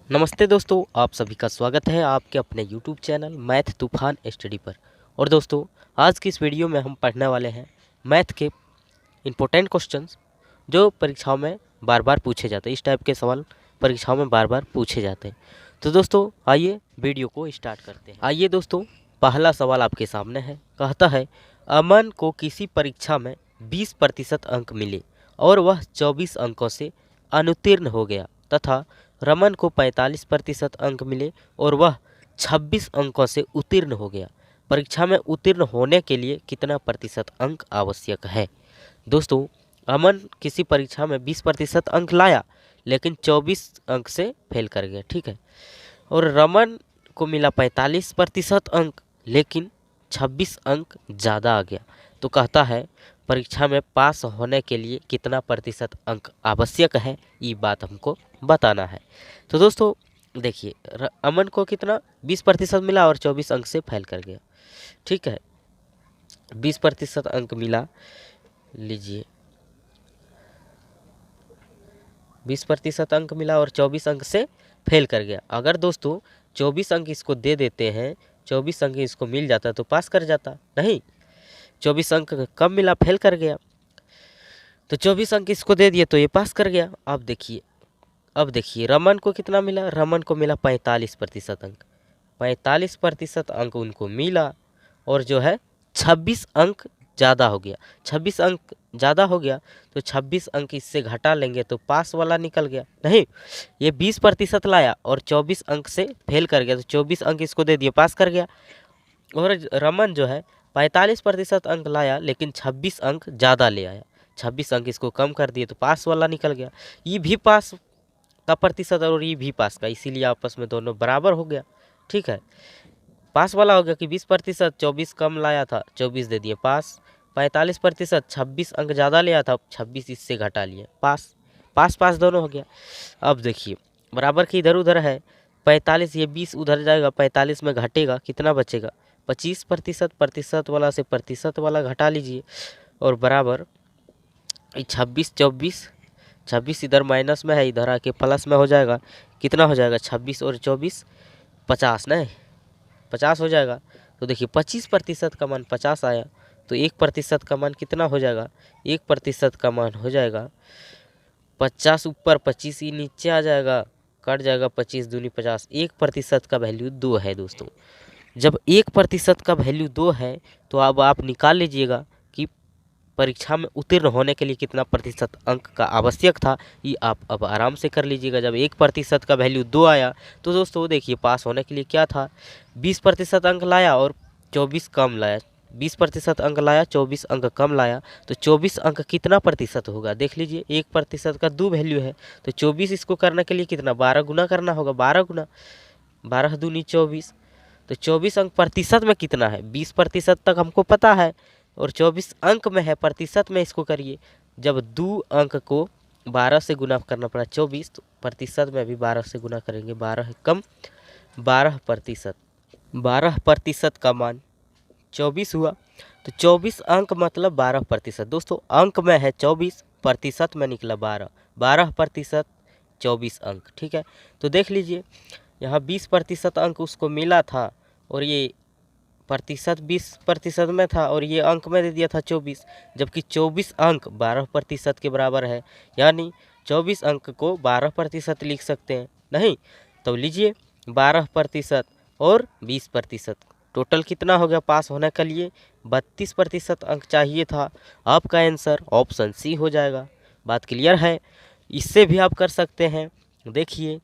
नमस्ते दोस्तों, आप सभी का स्वागत है आपके अपने YouTube चैनल मैथ तूफान स्टडी पर। और दोस्तों, आज की इस वीडियो में हम पढ़ने वाले हैं मैथ के इम्पोर्टेंट क्वेश्चंस जो परीक्षाओं में बार बार पूछे जाते हैं। इस टाइप के सवाल परीक्षाओं में बार बार पूछे जाते हैं। तो दोस्तों, आइए वीडियो को स्टार्ट करते हैं। आइए दोस्तों, पहला सवाल आपके सामने है। कहता है, अमन को किसी परीक्षा में 20% अंक मिले और वह 24 अंकों से अनुत्तीर्ण हो गया तथा रमन को 45% अंक मिले और वह 26 अंकों से उत्तीर्ण हो गया। परीक्षा में उत्तीर्ण होने के लिए कितना प्रतिशत अंक आवश्यक है? दोस्तों, अमन किसी परीक्षा में 20% अंक लाया लेकिन 24 अंक से फेल कर गया, ठीक है। और रमन को मिला 45% अंक लेकिन 26 अंक ज़्यादा आ गया। तो कहता है परीक्षा में पास होने के लिए कितना प्रतिशत अंक आवश्यक है, ये बात हमको बताना है। तो दोस्तों देखिए, अमन को कितना 20% मिला और 24 अंक से फेल कर गया, ठीक है। 20% अंक मिला, लीजिए 20% अंक मिला और 24 अंक से फेल कर गया। अगर दोस्तों 24 अंक इसको दे देते हैं, 24 अंक इसको मिल जाता तो पास कर जाता, नहीं 24 अंक कम मिला, फेल कर गया। तो 24 अंक इसको दे दिए तो ये पास कर गया। अब देखिए रमन को कितना मिला, रमन को मिला 45% अंक। 45% अंक उनको मिला और जो है 26 अंक ज़्यादा हो गया। 26 अंक ज़्यादा हो गया तो 26 अंक इससे घटा लेंगे तो पास वाला निकल गया, नहीं ये 20% लाया और 24 अंक से फेल कर गया तो 24 अंक इसको दे दिए, पास कर गया। और रमन जो है 45% अंक लाया लेकिन 26 अंक ज़्यादा ले आया, 26 अंक इसको कम कर दिए तो पास वाला निकल गया। ये भी पास का प्रतिशत और ये भी पास का, इसीलिए आपस में दोनों बराबर हो गया, ठीक है। पास वाला हो गया कि 20%, 24 कम लाया था 24 दे दिए पास। 45% 26 अंक ज़्यादा लिया था, 26 इससे घटा लिए, पास पास पास दोनों हो गया। अब देखिए बराबर की इधर उधर है, 45 ये 20 उधर जाएगा, 45 में घटेगा कितना बचेगा 25%, प्रतिशत वाला से प्रतिशत वाला घटा लीजिए और बराबर 26 24, 26 इधर माइनस में है, इधर आके प्लस में हो जाएगा, कितना हो जाएगा 26 और 24 50, नहीं 50 हो जाएगा। तो देखिए 25% का मान 50 आया तो 1% का मान कितना हो जाएगा, 1% का मान हो जाएगा 50 ऊपर 25 ही नीचे आ जाएगा, कट जाएगा 25 दूनी 50। 1% का वैल्यू 2 है दोस्तों। जब 1% का वैल्यू 2 है तो अब आप निकाल लीजिएगा कि परीक्षा में उत्तीर्ण होने के लिए कितना प्रतिशत अंक का आवश्यक था, ये आप अब आराम से कर लीजिएगा। जब 1% का वैल्यू 2 आया तो दोस्तों देखिए पास होने के लिए क्या था, 20% अंक लाया और 24 कम लाया, 20% अंक लाया 24 अंक कम लाया तो 24 अंक कितना प्रतिशत होगा देख लीजिए। 1% का 2 वैल्यू है तो 24 इसको करने के लिए कितना 12 गुना करना होगा, 12 गुना 12 दूनी 24। तो 24 अंक प्रतिशत में कितना है, 20% तक हमको पता है और 24 अंक में है, प्रतिशत में इसको करिए। जब 2 अंक को 12 से गुना करना पड़ा 24 तो प्रतिशत में भी 12 से गुना करेंगे, 12 कम 12%, 12% का मान 24 हुआ। तो 24 अंक मतलब 12%। दोस्तों अंक में है 24, प्रतिशत में निकला 12, 12% 24 अंक, ठीक है। तो देख लीजिए यहाँ 20% अंक उसको मिला था और ये प्रतिशत 20% में था और ये अंक में दे दिया था 24, जबकि 24 अंक 12% के बराबर है, यानी 24 अंक को 12% लिख सकते हैं, नहीं तो लीजिए 12% और 20%, टोटल कितना हो गया पास होने के लिए 32% अंक चाहिए था। आपका आंसर ऑप्शन सी हो जाएगा। बात क्लियर है, इससे भी आप कर सकते हैं। देखिए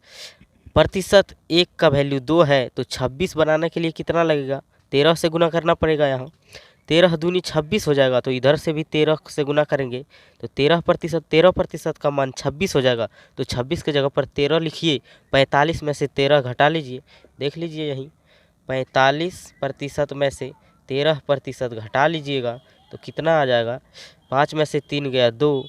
प्रतिशत 1 का वैल्यू 2 है तो 26 बनाने के लिए कितना लगेगा, 13 से गुना करना पड़ेगा। यहाँ 13 दूनी 26 हो जाएगा तो इधर से भी 13 से गुना करेंगे तो 13% का मान 26 हो जाएगा। तो 26 के जगह पर 13 लिखिए, 45 में से 13 घटा लीजिए, देख लीजिए यहीं 45% में से 13% घटा लीजिएगा तो कितना आ जाएगा, 5 में से 3 गया 2,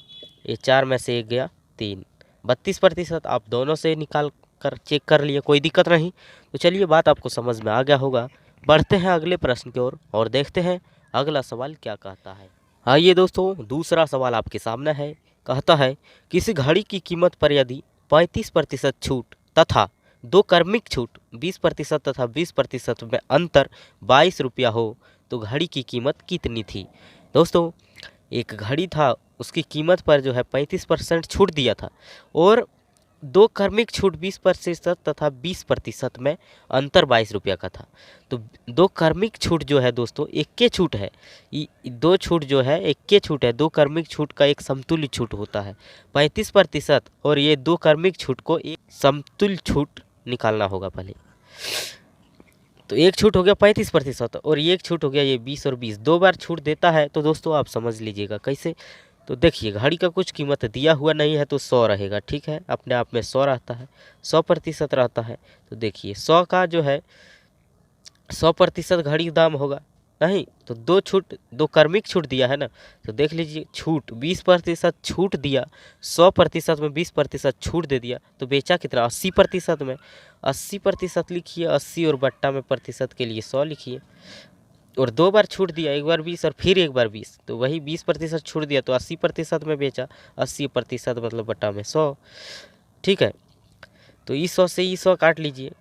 ये 4 में से 1 गया 3, 32%। आप दोनों से निकाल कर चेक कर लिए, कोई दिक्कत नहीं। तो चलिए बात आपको समझ में आ गया होगा। बढ़ते हैं अगले प्रश्न की ओर और देखते हैं अगला सवाल क्या कहता है। आइए दोस्तों, दूसरा सवाल आपके सामने है। कहता है किसी घड़ी की कीमत पर यदि 35% छूट तथा दो क्रमिक छूट 20% तथा 20% में अंतर 22 रुपया हो तो घड़ी की कीमत कितनी थी। दोस्तों एक घड़ी था, उसकी कीमत पर जो है 35% छूट दिया था और दो क्रमिक छूट 20% तथा 20% में अंतर 22 रुपया का था। तो दो क्रमिक छूट जो है दोस्तों एक के छूट है, दो छूट जो है एक के छूट है, दो क्रमिक छूट का एक समतुल्य छूट होता है 35%, और ये दो क्रमिक छूट को एक समतुल्य छूट निकालना होगा पहले। तो एक छूट हो गया 35% और एक छूट हो गया ये 20 और 20, दो बार छूट देता है। तो दोस्तों आप समझ लीजिएगा कैसे। तो देखिए घड़ी का कुछ कीमत दिया हुआ नहीं है तो 100 रहेगा, ठीक है, अपने आप में 100 रहता है, 100% रहता है। तो देखिए 100 का जो है 100% घड़ी दाम होगा नहीं, तो दो छूट, दो क्रमिक छूट दिया है ना, तो देख लीजिए छूट 20% छूट दिया, 100% में 20% छूट दे दिया, तो बेचा कितना 80% में। 80% लिखिए, 80 और बट्टा में प्रतिशत के लिए 100 लिखिए, और दो बार छूट दिया, एक बार 20 और फिर एक बार 20, तो वही 20% छूट दिया तो 80% में बेचा, 80% मतलब बट्टा में 100, ठीक है। तो इस 100 से इस 100 काट लीजिए।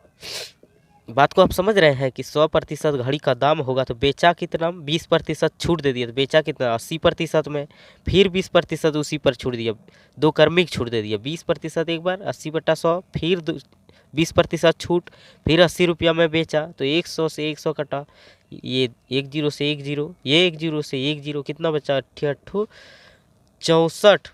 बात को आप समझ रहे हैं कि 100% घड़ी का दाम होगा तो बेचा कितना, 20% छूट दे दिया तो बेचा कितना 80% में, फिर 20% उसी पर छूट दिया, दो क्रमिक छूट दे दिया, 20% एक बार 80/100, फिर 20% छूट, फिर 80 रुपया में बेचा, तो 100 से 100 कटा, ये 10 से 10, ये 10 से 10, कितना बचा 68 64,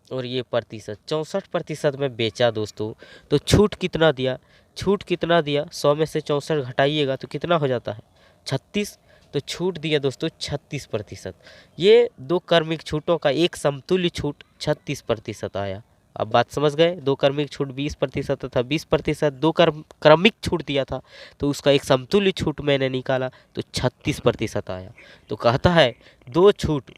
और ये प्रतिशत 64% में बेचा दोस्तों। तो छूट कितना दिया, छूट कितना दिया, 100 में से 64 घटाइएगा तो कितना हो जाता है 36, तो छूट दिया दोस्तों 36%। ये दो क्रमिक छूटों का एक समतुल्य छूट 36% आया। अब बात समझ गए, दो क्रमिक छूट 20% तथा 20% दो क्रमिक छूट दिया था तो उसका एक समतुल्य छूट मैंने निकाला तो 36% आया। तो कहता है दो छूट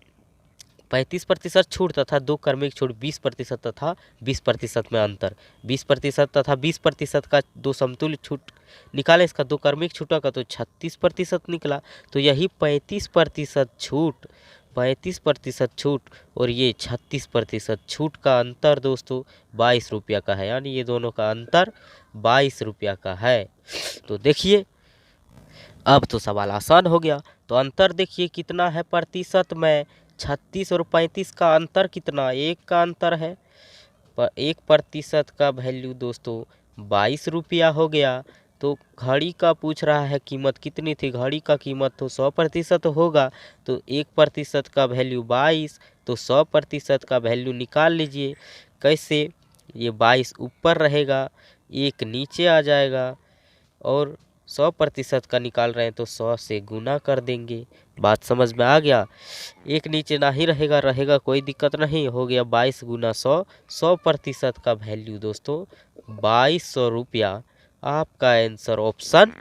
35% छूट तथा दो क्रमिक छूट 20% तथा 20% में अंतर, 20% तथा 20% का दो समतुल्य छूट निकाले, इसका दो क्रमिक छूटा का तो 36% निकला। तो यही 35% छूट, 35% छूट और ये 36% छूट का अंतर दोस्तों 22 रुपया का है, यानी ये दोनों का अंतर 22 रुपया का है। तो देखिए अब तो सवाल आसान हो गया। तो अंतर देखिए कितना है प्रतिशत में, 36 और 35 का अंतर कितना, एक का अंतर है, पर 1% का वैल्यू दोस्तों 22 रुपया हो गया। तो घड़ी का पूछ रहा है कीमत कितनी थी, घड़ी का कीमत तो 100% होगा, तो 1% का वैल्यू 22, तो 100% का वैल्यू निकाल लीजिए। कैसे, ये 22 ऊपर रहेगा, एक नीचे आ जाएगा, और 100% का निकाल रहे हैं तो 100 से गुना कर देंगे। बात समझ में आ गया, एक नीचे ना ही रहेगा, रहेगा कोई दिक्कत नहीं, हो गया 22 गुना 100, 100% का वैल्यू दोस्तों 2200 रुपया। आपका आंसर ऑप्शन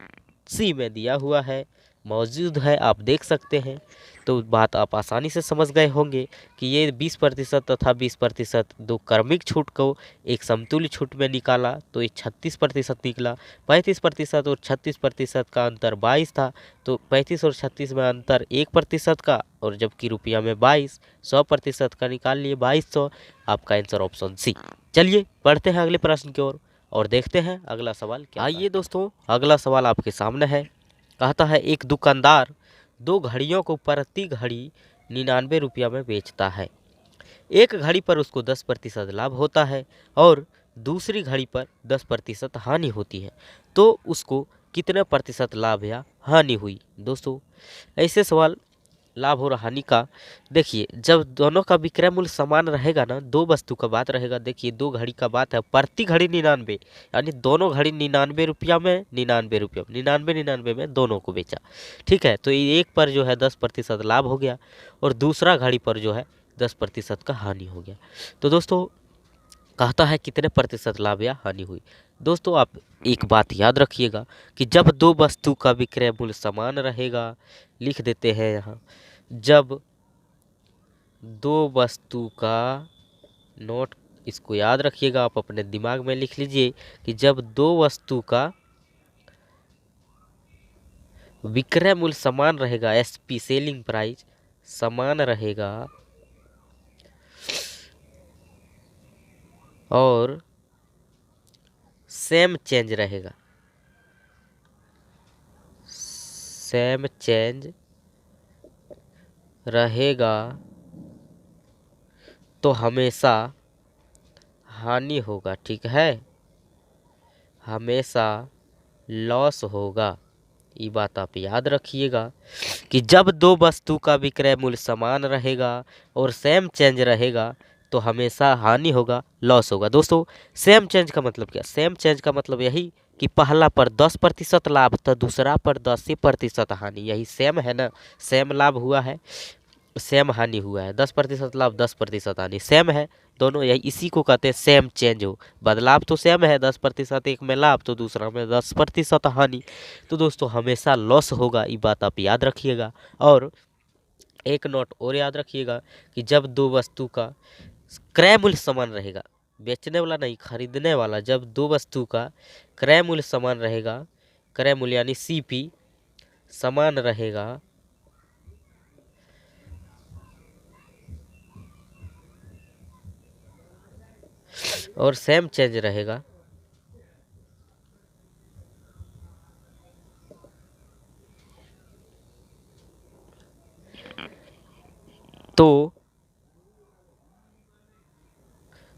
सी में दिया हुआ है, मौजूद है, आप देख सकते हैं। तो बात आप आसानी से समझ गए होंगे कि ये 20% तथा 20% दो क्रमिक छूट को एक समतुल्य छूट में निकाला तो ये 36% निकला। 35% और 36% का अंतर 22 था, तो 35 और 36 में अंतर 1% का, और जबकि रुपया में 22, 100% का निकाल लिए 2200। आपका आंसर ऑप्शन सी। चलिए पढ़ते हैं अगले प्रश्न की ओर और देखते हैं अगला सवाल क्या। आइए दोस्तों अगला सवाल आपके सामने है। कहता है एक दुकानदार दो घड़ियों को प्रति घड़ी 99 रुपया में बेचता है। एक घड़ी पर उसको 10% लाभ होता है और दूसरी घड़ी पर 10% हानि होती है, तो उसको कितने प्रतिशत लाभ या हानि हुई। दोस्तों ऐसे सवाल लाभ और हानि का, देखिए जब दोनों का विक्रय मूल्य समान रहेगा ना, दो वस्तु का बात रहेगा, देखिए दो घड़ी का बात है, प्रति घड़ी 99, यानी दोनों घड़ी 99 रुपया में, 99 रुपया 99 में दोनों को बेचा, ठीक है। तो एक पर जो है 10% लाभ हो गया और दूसरा घड़ी पर जो है 10% का हानि हो गया। तो दोस्तों कहता है कितने प्रतिशत लाभ या हानि हुई। दोस्तों आप एक बात याद रखिएगा कि जब दो वस्तु का विक्रय मूल्य समान रहेगा, लिख देते हैं यहाँ, जब दो वस्तु का, नोट इसको याद रखिएगा, आप अपने दिमाग में लिख लीजिए कि जब दो वस्तु का विक्रय मूल्य समान रहेगा, एसपी सेलिंग प्राइस समान रहेगा और सेम चेंज रहेगा, सेम चेंज रहेगा तो हमेशा हानि होगा, ठीक है, हमेशा लॉस होगा। ये बात आप याद रखिएगा कि जब दो वस्तु का विक्रय मूल्य समान रहेगा और सेम चेंज रहेगा तो हमेशा हानि होगा, लॉस होगा। दोस्तों सेम चेंज का मतलब क्या? सेम चेंज का मतलब यही कि पहला पर 10% लाभ तो दूसरा पर 10% हानि, यही सेम है ना, सेम लाभ हुआ है सेम हानि हुआ है, 10% लाभ 10% हानि, सेम है दोनों, यही इसी को कहते हैं सेम चेंज हो। बदलाव तो सेम है, 10%, एक में लाभ तो दूसरा में 10% हानि। तो दोस्तों हमेशा लॉस होगा, ये बात आप याद रखिएगा। और एक नोट और याद रखिएगा कि जब दो वस्तु का क्रय मूल्य समान रहेगा, बेचने वाला नहीं खरीदने वाला, जब दो वस्तु का क्रय मूल्य समान रहेगा, क्रय मूल्य यानी सीपी समान रहेगा और सेम चेंज रहेगा तो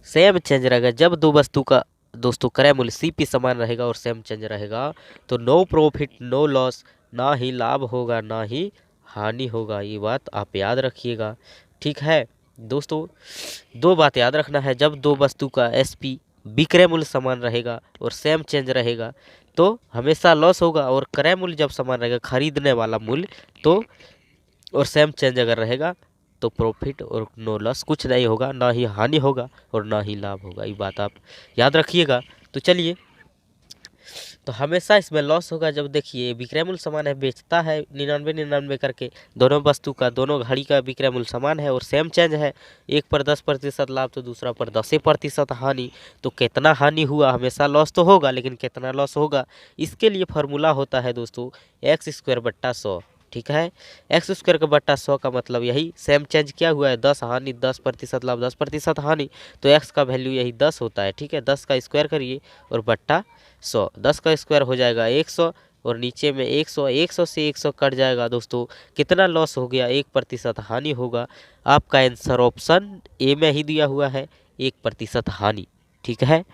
सेम चेंज रहेगा जब दो वस्तु का दोस्तों क्रय मूल्य सीपी समान रहेगा और सेम चेंज रहेगा तो नो प्रॉफिट नो लॉस, ना ही लाभ होगा ना ही हानि होगा। ये बात आप याद रखिएगा, ठीक है। दोस्तों दो बात याद रखना है, जब दो वस्तु का एसपी विक्रय मूल्य समान रहेगा और सेम चेंज रहेगा तो हमेशा लॉस होगा, और क्रय मूल्य जब समान रहेगा खरीदने वाला मूल्य तो और सेम चेंज अगर रहेगा तो प्रॉफिट और नो लॉस, कुछ नहीं होगा, ना ही हानि होगा और ना ही लाभ होगा। ये बात आप याद रखिएगा। तो चलिए, तो हमेशा इसमें लॉस होगा जब देखिए विक्रय मूल्य समान है, बेचता है 99 करके, दोनों वस्तु का दोनों घड़ी का विक्रय मूल्य समान है और सेम चेंज है, एक पर 10% लाभ तो दूसरा पर 10% हानि, तो कितना हानि हुआ? हमेशा लॉस तो होगा, लेकिन कितना लॉस होगा इसके लिए फार्मूला होता है दोस्तों x² / 100, ठीक है। x² / 100 का मतलब यही सेम चेंज क्या हुआ है, 10 हानि 10% लाभ 10% हानि, तो x का वैल्यू यही 10 होता है, ठीक है। 10 का स्क्वायर करिए और बट्टा 100, 10 का स्क्वायर हो जाएगा 100 और नीचे में 100, 100 से 100 कट जाएगा दोस्तों, कितना लॉस हो गया? 1% हानि होगा। आपका आंसर ऑप्शन ए में ही दिया हुआ है, 1% हानि, ठीक है।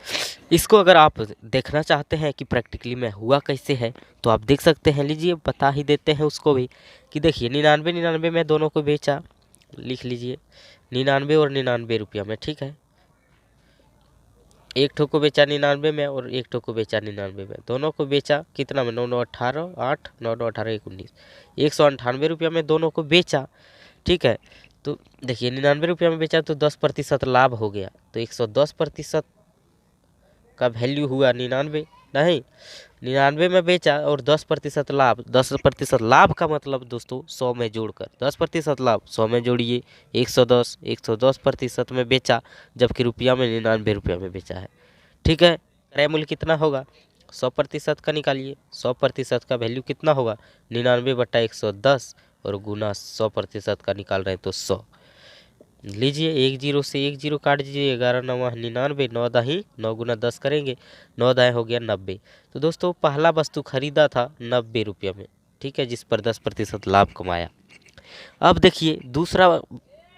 इसको अगर आप देखना चाहते हैं कि प्रैक्टिकली में हुआ कैसे है तो आप देख सकते हैं, लीजिए बता ही देते हैं उसको भी कि देखिए 99 में दोनों को बेचा, लिख लीजिए 99 और 99 रुपया में, ठीक है। एक ठो को बेचा 99 में और एक ठो को बेचा 99 में, दोनों को बेचा कितना में, 9 9 18 8 9 9 18 1 19, 198 रुपया में दोनों को बेचा, ठीक है। तो देखिए 99 रुपया में बेचा तो 10% लाभ हो गया, तो 110% का वैल्यू हुआ 99, नहीं 99 में बेचा और 10% लाभ, 10% लाभ का मतलब दोस्तों 100 में जोड़कर 10% लाभ 100 में जोड़िए 110, 110% में बेचा जबकि रुपया में 99 रुपया में बेचा है, ठीक है। क्रय मूल्य कितना होगा? 100% का निकालिए, 100% का वैल्यू कितना होगा? 99/110 और गुना 100% का निकाल रहे हैं तो 100, लीजिए 1 0 से 1 0 काट दीजिए, 11 9 99, 9 दाही 9 गुना 10 करेंगे, 9 दाएँ हो गया 90। तो दोस्तों पहला वस्तु खरीदा था 90 रुपये में, ठीक है, जिस पर 10% लाभ कमाया। अब देखिए दूसरा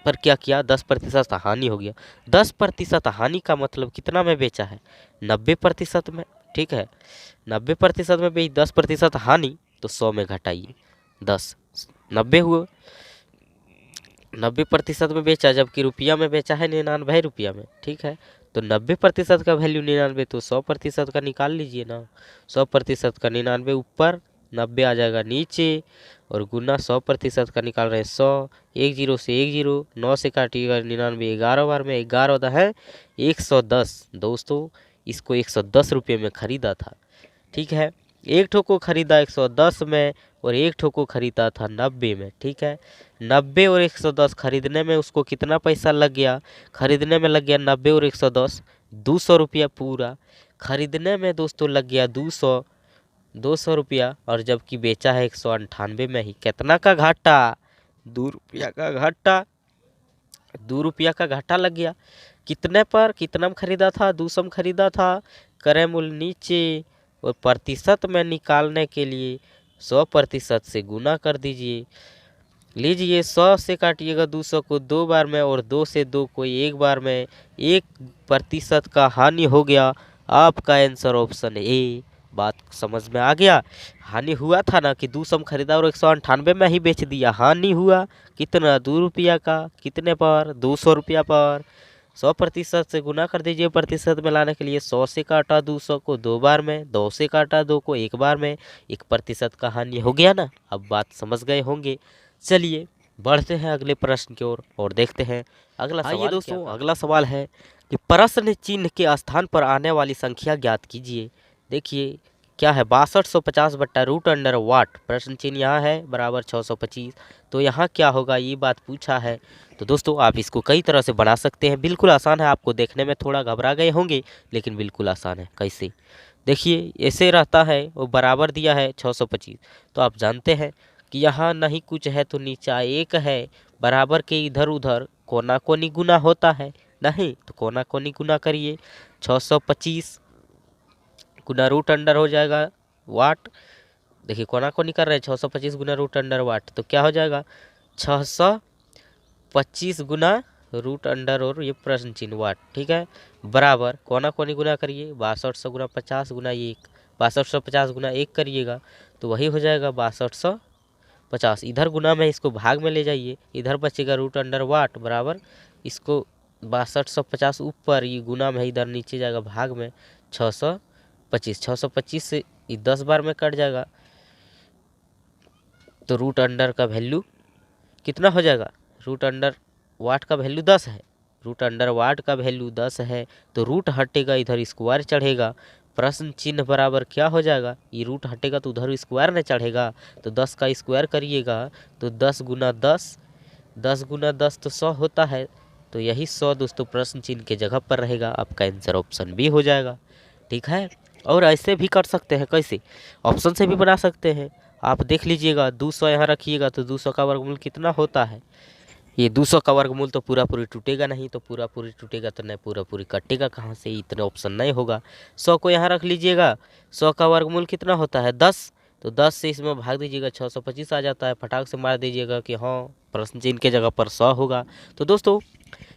पर क्या किया, 10% हानि हो गया। 10% हानि का मतलब कितना में बेचा है? 90% में, ठीक है। 90% में बेच 10% हानि तो 100 में घटाइए, 10 90 हुए, 90% में बेचा जबकि रुपया में बेचा है 99 रुपया में, ठीक है। तो 90% का वैल्यू 99 तो 100% का निकाल लीजिए ना, 100% का 99 ऊपर, 90 आ जाएगा नीचे और गुना 100% का निकाल रहे हैं 100, 1 0 से 1 0, 9 से काटिएगा 99, 11 बार में 11 होता है 110। दोस्तों इसको 110 रुपये में खरीदा था, ठीक है। एक ठो को खरीदा 110 में और एक ठो को खरीदा था 90 में, ठीक है। 90 और 110 खरीदने में उसको कितना पैसा लग गया? खरीदने में लग गया 90 और 110 200 रुपया पूरा, खरीदने में दोस्तों लग गया 200 रुपया, और जबकि बेचा है 198 में ही, कितना का घाटा? 2 रुपया का घाटा, 2 रुपया का घाटा लग गया। कितने पर कितना में खरीदा था? 200 में खरीदा था, क्रय मूल्य नीचे और प्रतिशत में निकालने के लिए 100% से गुना कर दीजिए। लीजिए 100 से काटिएगा 200 को 2 बार में और 2 से 2 को 1 बार में, 1% का हानि हो गया। आपका आंसर ऑप्शन ए। बात समझ में आ गया। हानि हुआ था ना कि 200 में खरीदा और 198 में ही बेच दिया। हानि हुआ कितना, 2 रुपया का। कितने पर, 200 रुपया पर। 100% से गुना कर दीजिए। प्रतिशत में लाने के लिए 100 से काटा 200 को 2 बार में, 2 से काटा 2 को 1 बार में, 1% का हानि हो गया ना। अब बात समझ गए होंगे। चलिए बढ़ते हैं अगले प्रश्न की ओर और देखते हैं अगला सवाल। आइए दोस्तों, अगला सवाल है कि प्रश्न चिन्ह के स्थान पर आने वाली संख्या ज्ञात कीजिए। देखिए क्या है, 6250 बट्टा रूट अंडर वाट। प्रश्न चिन्ह यहाँ है बराबर 625। तो यहाँ क्या होगा, ये बात पूछा है। तो दोस्तों आप इसको कई तरह से बना सकते हैं। बिल्कुल आसान है। आपको देखने में थोड़ा घबरा गए होंगे लेकिन बिल्कुल आसान है। कैसे, देखिए ऐसे रहता है, वो बराबर दिया है 625। तो आप जानते हैं कि यहाँ नहीं कुछ है तो नीचा 1 है। बराबर के इधर उधर कोना कोनी गुना होता है, नहीं तो कोना कोनी गुना करिए। 625 गुना रूट अंडर हो जाएगा वाट। देखिए कोना कोनी कर रहे हैं, 625 गुना रूट अंडर वाट। तो क्या हो जाएगा, 625 गुना रूट अंडर और ये प्रश्न चिन्ह वाट। ठीक है, बराबर कोना कोनी गुना करिए, 6200 गुना 50 गुना 1, 6250 गुना 1 करिएगा तो वही हो जाएगा 6250। इधर गुना में इसको भाग में ले जाइए, इधर बचेगा रूट अंडर वाट बराबर इसको 6250 ऊपर, ये गुना में इधर नीचे जाएगा भाग में 625। 625 से ये 10 बार में कट जाएगा तो रूट अंडर का वैल्यू कितना हो जाएगा, रूट अंडर वाट का वैल्यू 10 है। रूट अंडर वाट का वैल्यू 10 है तो रूट हटेगा, इधर स्क्वायर चढ़ेगा। प्रश्न चिन्ह बराबर क्या हो जाएगा, ये रूट हटेगा तो उधर स्क्वायर न चढ़ेगा तो 10 का स्क्वायर करिएगा तो 10 गुना 10, 10 गुना 10 तो 100 होता है। तो यही 100 दोस्तों प्रश्न चिन्ह के जगह पर रहेगा। आपका आंसर ऑप्शन बी हो जाएगा। ठीक है, और ऐसे भी कर सकते हैं। कैसे, ऑप्शन से भी बना सकते हैं। आप देख लीजिएगा 200 यहाँ रखिएगा तो 200 का वर्गमूल कितना होता है। ये 200 का वर्गमूल तो पूरा पूरी टूटेगा नहीं, तो पूरा पूरी टूटेगा तो नहीं पूरा पूरी कटेगा कहाँ से, इतने ऑप्शन नहीं होगा। 100 को यहाँ रख लीजिएगा, 100 का वर्गमूल कितना होता है 10, तो 10 से इसमें भाग दीजिएगा 625 आ जाता है। फटाक से मार दीजिएगा कि हाँ प्रश्न चिन्ह के जगह पर 100 होगा। तो दोस्तों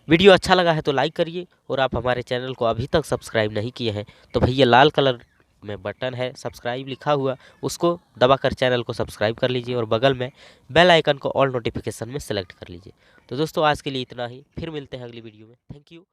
वीडियो अच्छा लगा है तो लाइक करिए, और आप हमारे चैनल को अभी तक सब्सक्राइब नहीं किए हैं तो भैया लाल कलर में बटन है सब्सक्राइब लिखा हुआ, उसको दबाकर चैनल को सब्सक्राइब कर लीजिए और बगल में बेल आइकन को ऑल नोटिफिकेशन में सेलेक्ट कर लीजिए। तो दोस्तों आज के लिए इतना ही, फिर मिलते हैं अगली वीडियो में। Thank you.